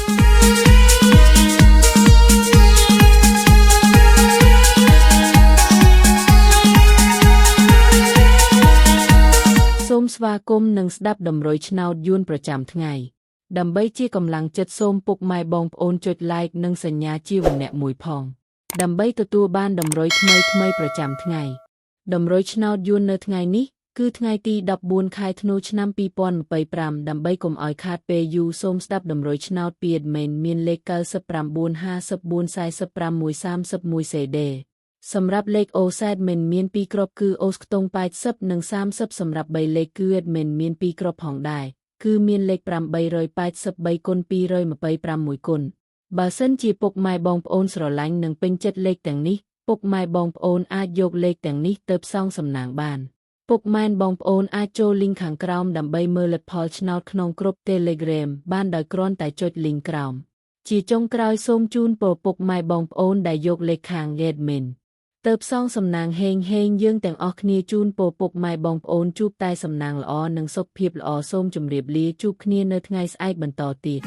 សូមស្វាគមន៍និងស្ដាប់តម្រុយឆ្នោតយួនប្រចាំថ្ងៃដើម្បីជាកម្លាំងចិត្តសូមពុកម៉ែបងប្អូនចុច like និងសញ្ញាជាវណ្ណៈមួយផងដើម្បីទទួលបានតម្រុយថ្មីប្រចាំថ្ងៃតម្រុយឆ្នោតយួននៅថ្ងៃនេះគឺថ្ងៃទី14ខែធ្នូឆ្នាំ2025ដើម្បីកុំឲ្យខាតពេលយូរសូមស្ដាប់តម្រុយឆ្នោតពី admin មានលេខ9954553131 CD សម្រាប់លេខ OZ មិនមាន2គ្រាប់គឺ OZ ខ្ទង់80និង30សម្រាប់3លេខគឺ admin មាន2គ្រាប់ផងដែរគឺមានលេខ883គុណ226គុណបើសិនជាពុកម៉ែបងប្អូនស្រឡាញ់និងពេញចិត្តលេខទាំងនេះពុកម៉ែបងប្អូនអាចយកលេខទាំងនេះទៅផ្សងសំណាងបានពុកម៉ែបងប្អូនអាចចូល link ខាងក្រោមដើម្បីមើលលទ្ធផលឆ្នោតក្នុងក្រុម Telegram បានដោយគ្រាន់តែចុច link ក្រោមជាចុងក្រោយសូមជូនពរពុកម៉ែបងប្អូនដែលយកលេខខាង admin ទៅផ្សងសំណាងហេងយើងទាំងអស់គ្នាជូនពរពុកម៉ែបងប្អូនជួបតែសំណាងល្អនិងសុខភាពល្អសូមជម្រាបលាជួបគ្នានៅថ្ងៃស្អែកបន្តទៀត